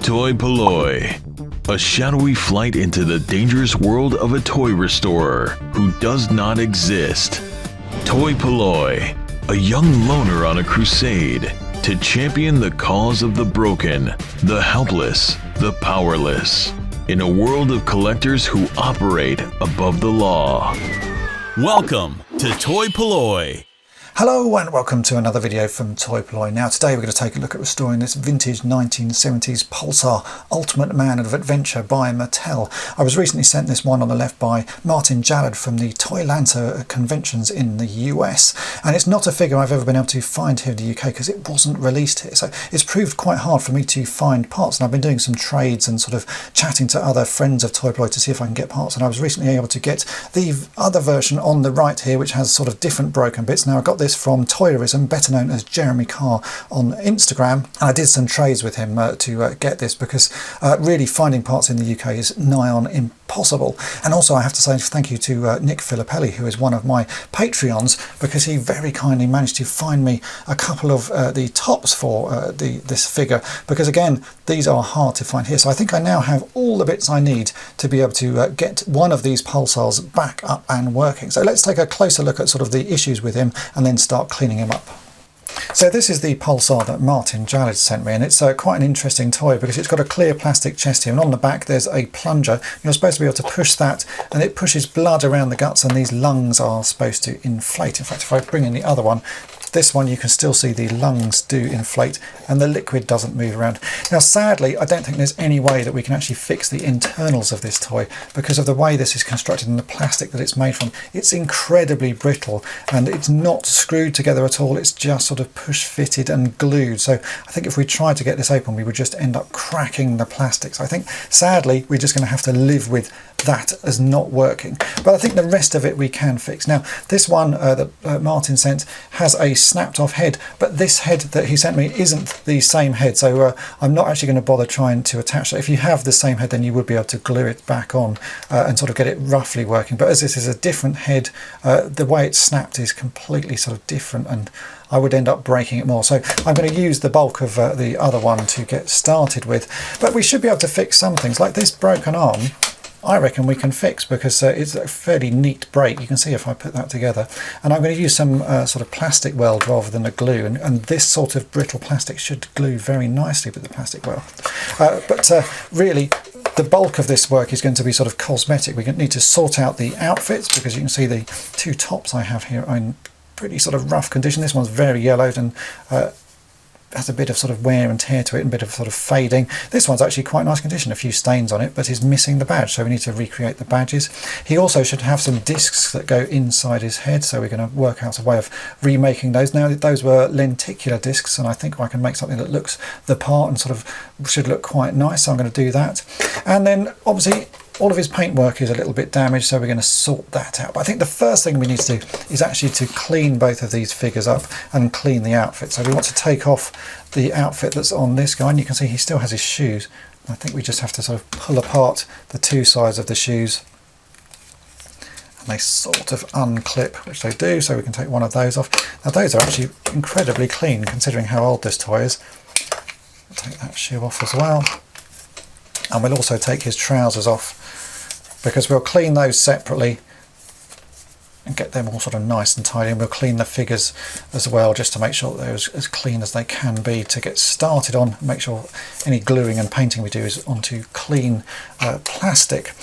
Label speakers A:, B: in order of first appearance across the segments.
A: Toy-polloi, a shadowy flight into the dangerous world of a toy restorer who does not exist. Toy-polloi, a young loner on a crusade to champion the cause of the broken, the helpless, the powerless, in a world of collectors who operate above the law.
B: Welcome to Toy-polloi.
C: Hello and welcome to another video from Toy-polloi. Now today we're going to take a look at restoring this vintage 1970s Pulsar Ultimate Man of Adventure by Mattel. I was recently sent this one on the left by Martin Jallard from the Toylanta conventions in the US, and it's not a figure I've ever been able to find here in the UK because it wasn't released here, so it's proved quite hard for me to find parts, and I've been doing some trades and sort of chatting to other friends of Toy-polloi to see if I can get parts, and I was recently able to get the other version on the right here which has sort of different broken bits. Now I got this from Toyerism, better known as Jeremy Carr on Instagram, and I did some trades with him to get this because really finding parts in the UK is nigh on impossible. And also I have to say thank you to Nick Filippelli, who is one of my Patreons, because he very kindly managed to find me a couple of the tops for this figure, because again these are hard to find here. So I think I now have all the bits I need to be able to get one of these Pulsars back up and working. So let's take a closer look at sort of the issues with him and then start cleaning him up. So this is the Pulsar that Martin Jallard sent me, and it's quite an interesting toy because it's got a clear plastic chest here, and on the back there's a plunger. You're supposed to be able to push that and it pushes blood around the guts, and these lungs are supposed to inflate. In fact, if I bring in the other one, this one, you can still see the lungs do inflate and the liquid doesn't move around. Now sadly, I don't think there's any way that we can actually fix the internals of this toy because of the way this is constructed and the plastic that it's made from. It's incredibly brittle and it's not screwed together at all. It's just sort of push fitted and glued. So I think if we tried to get this open, we would just end up cracking the plastic. So I think sadly, we're just going to have to live with that as not working, but I think the rest of it we can fix. Now this one that Martin sent has a snapped off head, but this head that he sent me isn't the same head, so I'm not actually going to bother trying to attach it. If you have the same head, then you would be able to glue it back on and sort of get it roughly working, but as this is a different head, the way it's snapped is completely sort of different, and I would end up breaking it more. So I'm going to use the bulk of the other one to get started with, but we should be able to fix some things like this broken arm. I reckon we can fix because it's a fairly neat break. You can see if I put that together, and I'm going to use some sort of plastic weld rather than a glue, and this sort of brittle plastic should glue very nicely with the plastic weld. But really the bulk of this work is going to be sort of cosmetic. We need to sort out the outfits because you can see the two tops I have here are in pretty sort of rough condition. This one's very yellowed and has a bit of sort of wear and tear to it and a bit of sort of fading. This one's actually quite nice condition, a few stains on it, but is missing the badge, so we need to recreate the badges. He also should have some discs that go inside his head, so we're going to work out a way of remaking those. Now those were lenticular discs, and I think I can make something that looks the part and sort of should look quite nice, so I'm going to do that. And then obviously all of his paintwork is a little bit damaged, so we're going to sort that out. But I think the first thing we need to do is actually to clean both of these figures up and clean the outfit. So we want to take off the outfit that's on this guy, and you can see he still has his shoes. I think we just have to sort of pull apart the two sides of the shoes, and they sort of unclip, which they do, so we can take one of those off. Now those are actually incredibly clean considering how old this toy is. We'll take that shoe off as well. And we'll also take his trousers off because we'll clean those separately and get them all sort of nice and tidy, and we'll clean the figures as well just to make sure that they're as clean as they can be to get started on. Make sure any gluing and painting we do is onto clean plastic.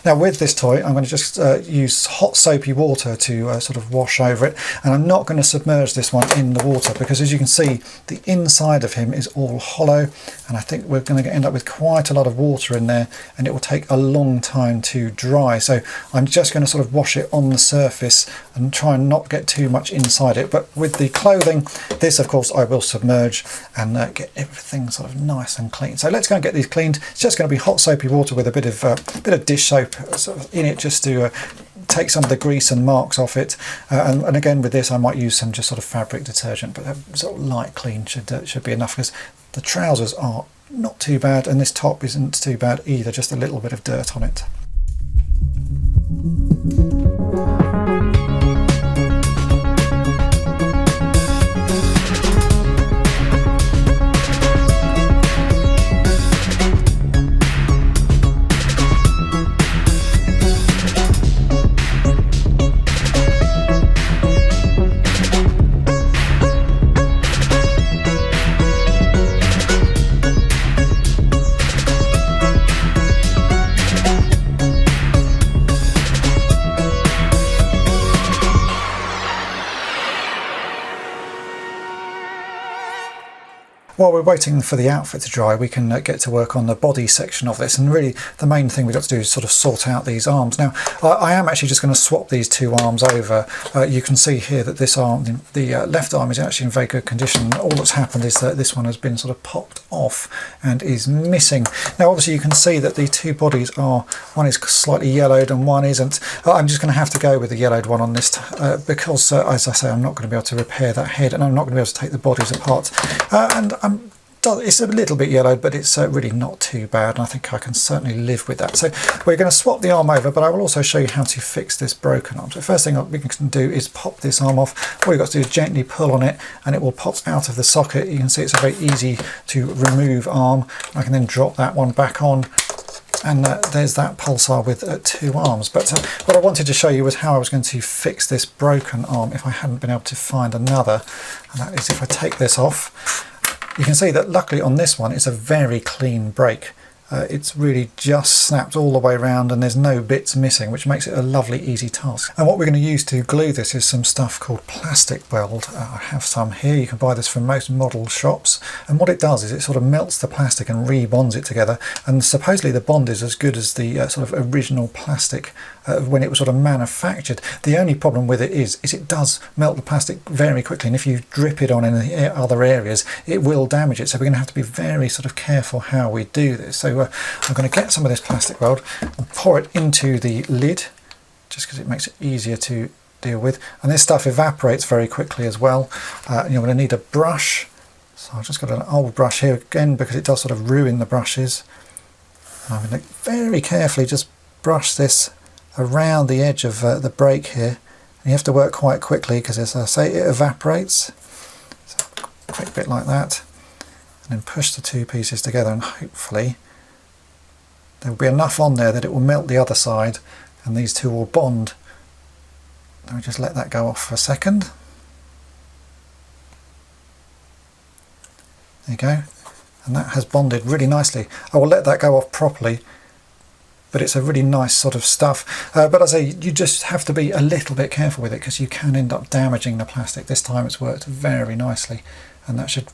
C: Now with this toy I'm going to just use hot soapy water to sort of wash over it, and I'm not going to submerge this one in the water because as you can see the inside of him is all hollow, and I think we're going to end up with quite a lot of water in there and it will take a long time to dry. So I'm just going to sort of wash it on the surface and try and not get too much inside it. But with the clothing, this of course I will submerge and get everything sort of nice and clean. So let's go and get these cleaned. It's just going to be hot soapy water with a bit of dish soap sort of in it just to take some of the grease and marks off it, and again with this I might use some just sort of fabric detergent, but sort of light clean should be enough because the trousers are not too bad and this top isn't too bad either, just a little bit of dirt on it. While we're waiting for the outfit to dry, we can get to work on the body section of this, and really the main thing we've got to do is sort of sort out these arms. Now I am actually just going to swap these two arms over. You can see here that this arm, the left arm, is actually in very good condition. All that's happened is that this one has been sort of popped off and is missing. Now obviously you can see that the two bodies are, one is slightly yellowed and one isn't. I'm just going to have to go with the yellowed one on this because as I say, I'm not going to be able to repair that head, and I'm not going to be able to take the bodies apart. It's a little bit yellowed, but it's really not too bad, and I think I can certainly live with that. So we're going to swap the arm over, but I will also show you how to fix this broken arm. So the first thing we can do is pop this arm off. All you've got to do is gently pull on it and it will pop out of the socket. You can see it's a very easy to remove arm. I can then drop that one back on, and there's that Pulsar with two arms. But what I wanted to show you was how I was going to fix this broken arm if I hadn't been able to find another, and that is if I take this off. You can see that luckily on this one it's a very clean break. It's really just snapped all the way around and there's no bits missing, which makes it a lovely easy task. And what we're going to use to glue this is some stuff called plastic weld. I have some here. You can buy this from most model shops, and what it does is it sort of melts the plastic and rebonds it together, and supposedly the bond is as good as the sort of original plastic when it was sort of manufactured. The only problem with it is it does melt the plastic very quickly, and if you drip it on any other areas it will damage it. So we're going to have to be very sort of careful how we do this. So I'm going to get some of this plastic weld and pour it into the lid, just because it makes it easier to deal with. And this stuff evaporates very quickly as well. And you're going to need a brush. So I've just got an old brush here again because it does sort of ruin the brushes. And I'm going to very carefully just brush this around the edge of the break here. And you have to work quite quickly because, as I say, it evaporates. So a quick bit like that. And then push the two pieces together, and hopefully there will be enough on there that it will melt the other side and these two will bond. Let me just let that go off for a second. There you go. And that has bonded really nicely. I will let that go off properly, but it's a really nice sort of stuff. But as I say, you just have to be a little bit careful with it because you can end up damaging the plastic. This time it's worked very nicely, and that should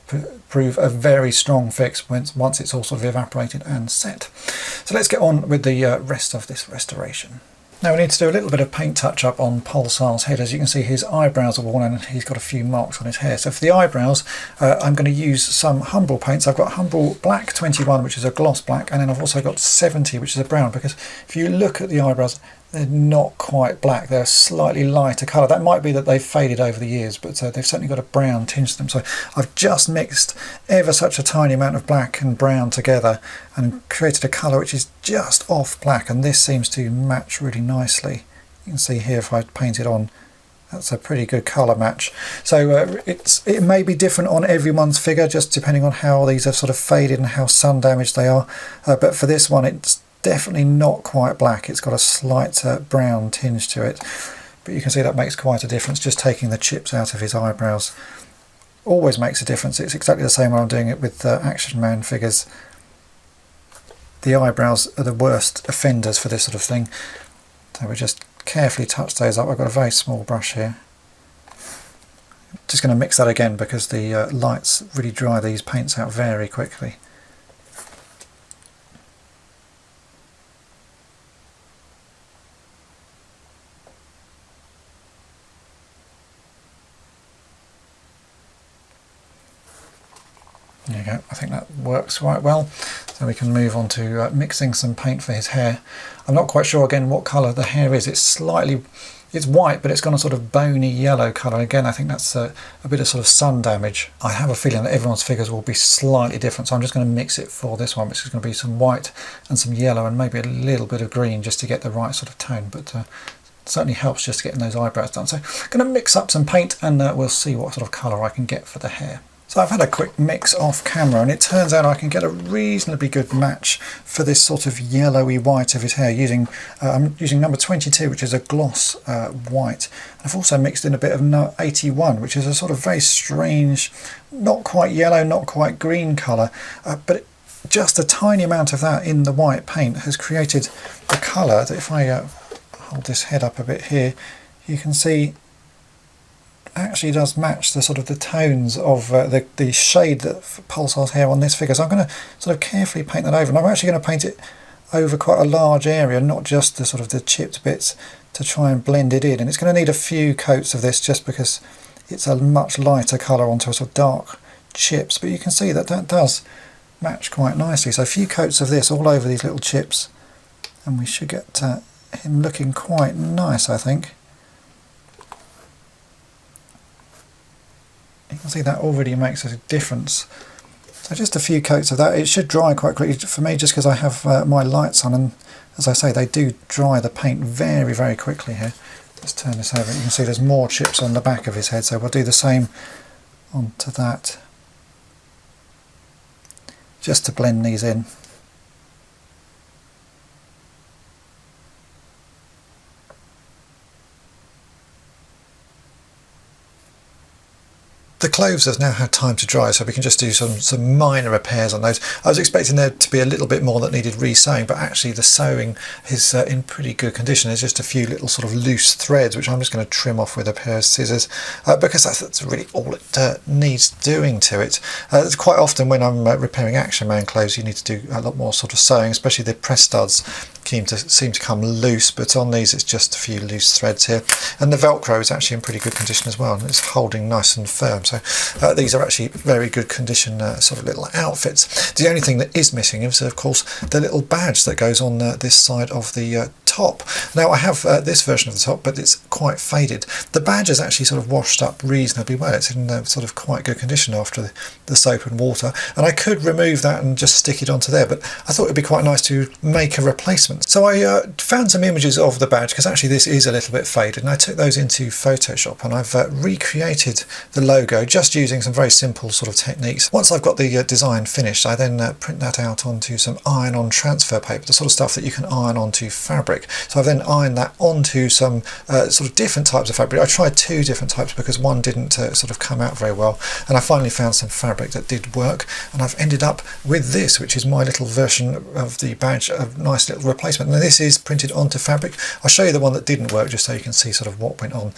C: prove a very strong fix once it's all sort of evaporated and set. So let's get on with the rest of this restoration. Now we need to do a little bit of paint touch up on Pulsar's head. As you can see, his eyebrows are worn and he's got a few marks on his hair. So for the eyebrows, I'm going to use some Humble paints. I've got Humble Black 21, which is a gloss black, and then I've also got 70, which is a brown, because if you look at the eyebrows, they're not quite black, they're a slightly lighter colour. That might be that they've faded over the years, but they've certainly got a brown tinge to them. So I've just mixed ever such a tiny amount of black and brown together and created a colour which is just off black, and this seems to match really nicely. You can see here if I paint it on, that's a pretty good colour match. So it may be different on everyone's figure, just depending on how these are sort of faded and how sun damaged they are. But for this one, it's definitely not quite black. It's got a slight brown tinge to it. But you can see that makes quite a difference. Just taking the chips out of his eyebrows always makes a difference. It's exactly the same when I'm doing it with Action Man figures. The eyebrows are the worst offenders for this sort of thing. So we just carefully touch those up. I've got a very small brush here. Just going to mix that again because the lights really dry these paints out very quickly. There you go, I think that works quite well. So we can move on to mixing some paint for his hair. I'm not quite sure again what colour the hair is. It's white, but it's got a sort of bony yellow colour. Again, I think that's a bit of sort of sun damage. I have a feeling that everyone's figures will be slightly different, so I'm just going to mix it for this one, which is going to be some white and some yellow and maybe a little bit of green just to get the right sort of tone. But certainly helps just getting those eyebrows done. So I'm going to mix up some paint and we'll see what sort of colour I can get for the hair. So I've had a quick mix off camera and it turns out I can get a reasonably good match for this sort of yellowy white of his hair using I'm using number 22, which is a gloss white. I've also mixed in a bit of 81, which is a sort of very strange, not quite yellow, not quite green colour, but just a tiny amount of that in the white paint has created a colour that if I hold this head up a bit here, you can see actually does match the sort of the tones of the shade that Pulsar's hair on this figure. So I'm going to sort of carefully paint that over, and I'm actually going to paint it over quite a large area, not just the sort of the chipped bits, to try and blend it in. And it's going to need a few coats of this just because it's a much lighter colour onto a sort of dark chips, but you can see that that does match quite nicely. So a few coats of this all over these little chips, and we should get him looking quite nice, I think. You can see that already makes a difference. So just a few coats of that. It should dry quite quickly for me, just because I have my lights on, and as I say, they do dry the paint very, very quickly here. Let's turn this over. You can see there's more chips on the back of his head, so we'll do the same onto that, just to blend these in. The clothes have now had time to dry, so we can just do some minor repairs on those. I was expecting there to be a little bit more that needed re-sewing, but actually the sewing is in pretty good condition. There's just a few little sort of loose threads, which I'm just going to trim off with a pair of scissors, because that's really all it needs doing to it. It's quite often when I'm repairing Action Man clothes, you need to do a lot more sort of sewing, especially the press studs seem to come loose, but on these it's just a few loose threads here. And the Velcro is actually in pretty good condition as well, and it's holding nice and firm. So these are actually very good condition sort of little outfits. The only thing that is missing is, of course, the little badge that goes on this side of the top. Now I have this version of the top, but it's quite faded. The badge is actually sort of washed up reasonably well. It's in sort of quite good condition after the soap and water, and I could remove that and just stick it onto there, but I thought it'd be quite nice to make a replacement. So I found some images of the badge, because actually this is a little bit faded, and I took those into Photoshop, and I've recreated the logo just using some very simple sort of techniques. Once I've got the design finished, I then print that out onto some iron-on transfer paper, the sort of stuff that you can iron onto fabric. So I've then ironed that onto some sort of different types of fabric. I tried two different types because one didn't sort of come out very well, and I finally found some fabric that did work, and I've ended up with this, which is my little version of the badge, a nice little replacement. Now this is printed onto fabric. I'll show you the one that didn't work just so you can see sort of what went on.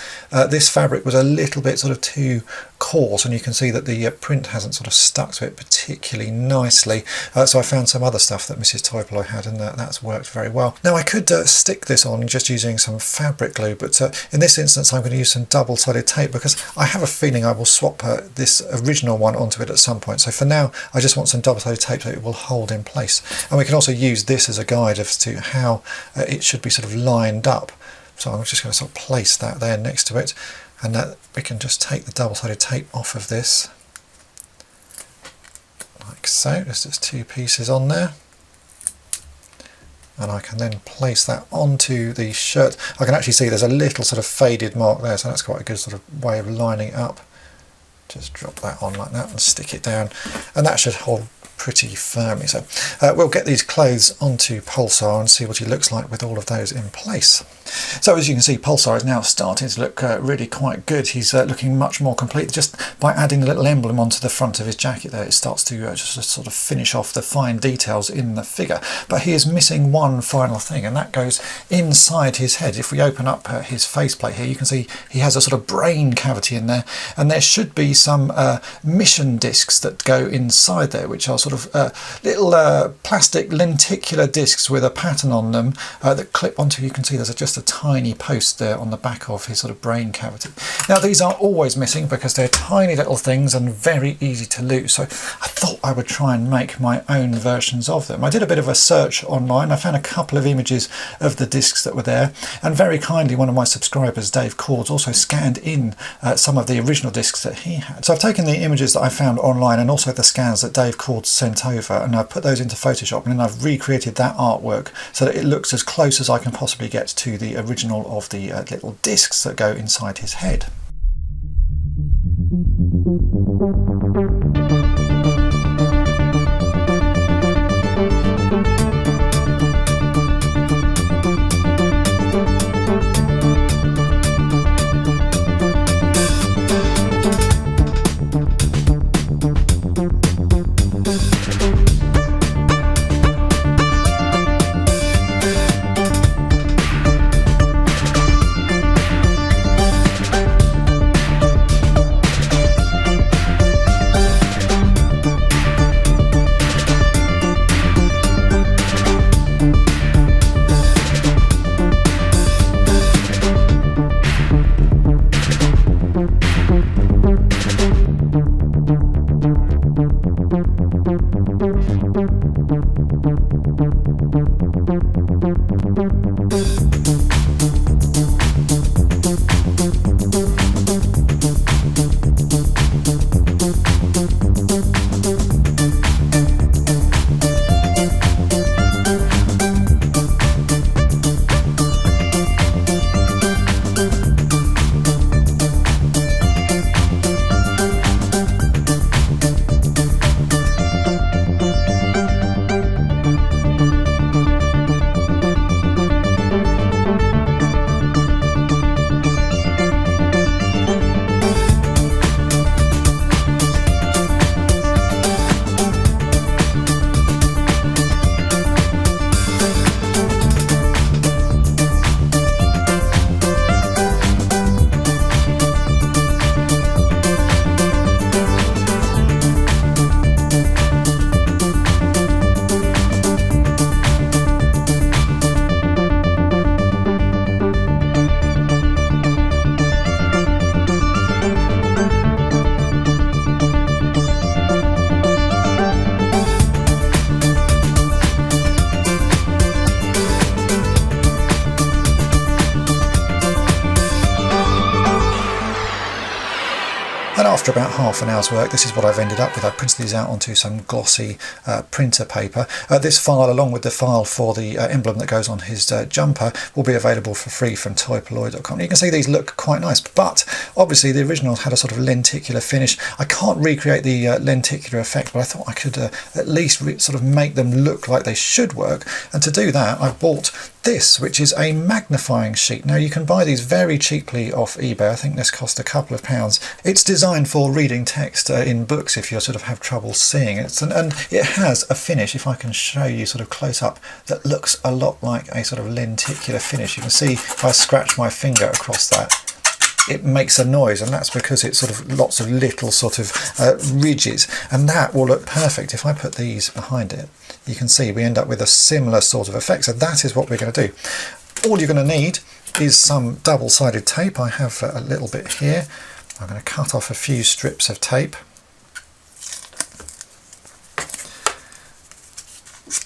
C: This fabric was a little bit sort of too coarse, and you can see that the print hasn't sort of stuck to it particularly nicely, so I found some other stuff that Mrs. Toy-polloi had, and that's worked very well. Now I could stick this on just using some fabric glue, but in this instance I'm going to use some double-sided tape, because I have a feeling I will swap this original one onto it at some point. So for now I just want some double-sided tape so it will hold in place, and we can also use this as a guide as to how it should be sort of lined up. So I'm just going to sort of place that there next to it, and we can just take the double-sided tape off of this like so. There's just two pieces on there, and I can then place that onto the shirt. I can actually see there's a little sort of faded mark there, so that's quite a good sort of way of lining it up. Just drop that on like that and stick it down, and that should hold pretty firmly. So we'll get these clothes onto Pulsar and see what he looks like with all of those in place. So as you can see, Pulsar is now starting to look really quite good. He's looking much more complete. Just by adding a little emblem onto the front of his jacket there, it starts to just sort of finish off the fine details in the figure. But he is missing one final thing, and that goes inside his head. If we open up his faceplate here, you can see he has a sort of brain cavity in there, and there should be some mission discs that go inside there, which are sort of little plastic lenticular discs with a pattern on them that clip onto. You can see there's just a tiny post there on the back of his sort of brain cavity. Now these are always missing because they're tiny little things and very easy to lose, so I thought I would try and make my own versions of them. I did a bit of a search online. I found a couple of images of the discs that were there, and very kindly one of my subscribers, Dave Cords, also scanned in some of the original discs that he had. So I've taken the images that I found online and also the scans that Dave Cords sent over, and I've put those into Photoshop, and then I've recreated that artwork so that it looks as close as I can possibly get to the original of the little discs that go inside his head. after about half an hour's work, this is what I've ended up with. I printed these out onto some glossy printer paper. This file, along with the file for the emblem that goes on his jumper, will be available for free from toy-polloi.com. You can see these look quite nice, but obviously the originals had a sort of lenticular finish. I can't recreate the lenticular effect, but I thought I could at least sort of make them look like they should work. And to do that, I bought this, which is a magnifying sheet. Now you can buy these very cheaply off eBay. I think this cost a couple of pounds. It's designed for reading text in books if you sort of have trouble seeing it, and it has a finish, if I can show you sort of close up, that looks a lot like a sort of lenticular finish. You can see if I scratch my finger across that, it makes a noise, and that's because it's sort of lots of little sort of ridges, and that will look perfect. If I put these behind it, you can see we end up with a similar sort of effect. So that is what we're going to do. All you're going to need is some double-sided tape. I have a little bit here. I'm going to cut off a few strips of tape,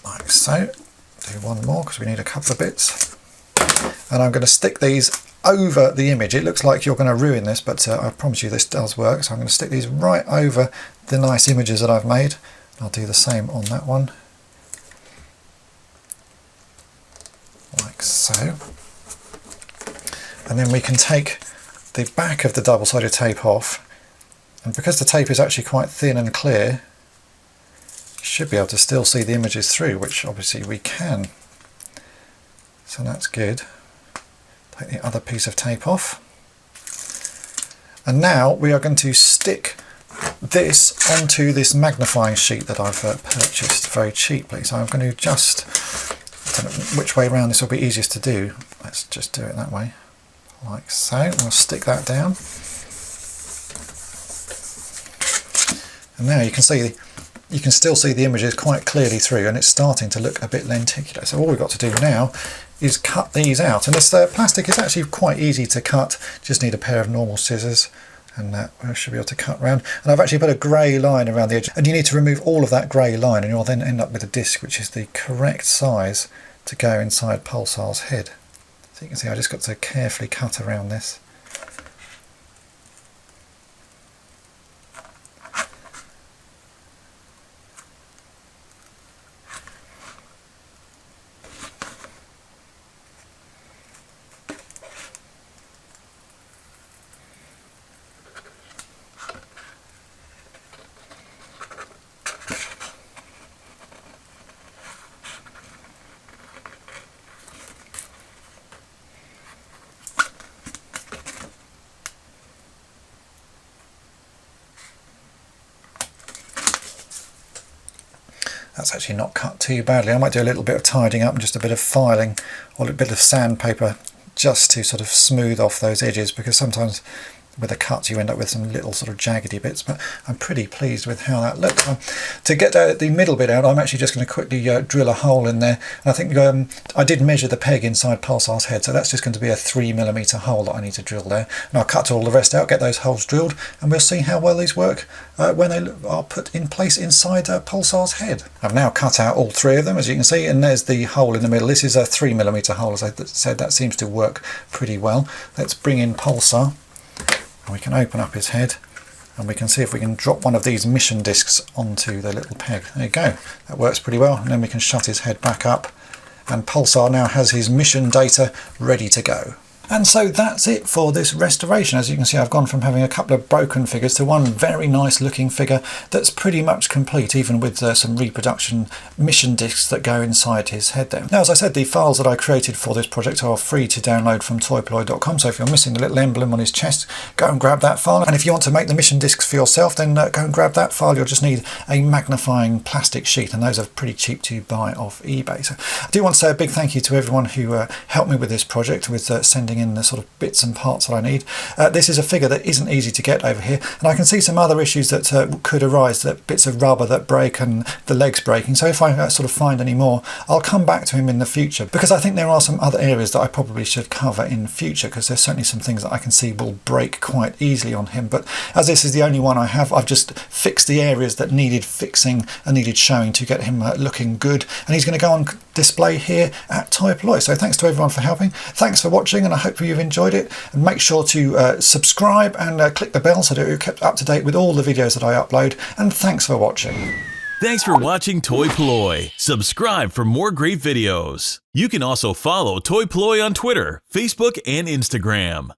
C: like so. Do one more because we need a couple of bits, and I'm going to stick these over the image. It looks like you're going to ruin this, but I promise you this does work. So I'm going to stick these right over the nice images that I've made. I'll do the same on that one, like so. And then we can take the back of the double-sided tape off, and because the tape is actually quite thin and clear, you should be able to still see the images through, which obviously we can. So that's good. Take the other piece of tape off, and now we are going to stick this onto this magnifying sheet that I've purchased very cheaply. So I'm going to just, I don't know which way around this will be easiest to do. Let's just do it that way, like so. We'll stick that down, and now you can see, you can still see the images quite clearly through, and it's starting to look a bit lenticular. So all we've got to do now is cut these out, and this plastic is actually quite easy to cut. Just need a pair of normal scissors, and we should be able to cut around. And I've actually put a grey line around the edge, and you need to remove all of that grey line, and you'll then end up with a disc which is the correct size to go inside Pulsar's head. So you can see I just got to carefully cut around this. That's actually not cut too badly. I might do a little bit of tidying up and just a bit of filing or a bit of sandpaper just to sort of smooth off those edges, because sometimes with a cut you end up with some little sort of jaggedy bits, but I'm pretty pleased with how that looks. To get the middle bit out, I'm actually just going to quickly drill a hole in there. And I think I did measure the peg inside Pulsar's head, so that's just going to be a 3mm hole that I need to drill there. And I'll cut all the rest out, get those holes drilled, and we'll see how well these work when they are put in place inside Pulsar's head. I've now cut out all three of them, as you can see, and there's the hole in the middle. This is a 3mm hole, as I said. That seems to work pretty well. Let's bring in Pulsar. And we can open up his head, and we can see if we can drop one of these mission discs onto the little peg. There you go, that works pretty well. And then we can shut his head back up, and Pulsar now has his mission data ready to go. And so that's it for this restoration. As you can see, I've gone from having a couple of broken figures to one very nice looking figure that's pretty much complete, even with some reproduction mission discs that go inside his head there. Now, as I said, the files that I created for this project are free to download from toy-polloi.com, so if you're missing the little emblem on his chest, go and grab that file. And if you want to make the mission discs for yourself, then go and grab that file. You'll just need a magnifying plastic sheet, and those are pretty cheap to buy off eBay. So I do want to say a big thank you to everyone who helped me with this project, with sending in the sort of bits and parts that I need. This is a figure that isn't easy to get over here, and I can see some other issues that could arise, that bits of rubber that break and the legs breaking. So if I sort of find any more, I'll come back to him in the future, because I think there are some other areas that I probably should cover in future, because there's certainly some things that I can see will break quite easily on him. But as this is the only one I have, I've just fixed the areas that needed fixing and needed showing to get him looking good, and he's going to go on display here at toy-polloi. So thanks to everyone for helping. Thanks for watching, and I hope you've enjoyed it. And make sure to subscribe and click the bell so that you're kept up to date with all the videos that I upload. And thanks for watching.
B: Thanks for watching Toy-polloi. Subscribe for more great videos. You can also follow Toy-polloi on Twitter, Facebook, and Instagram.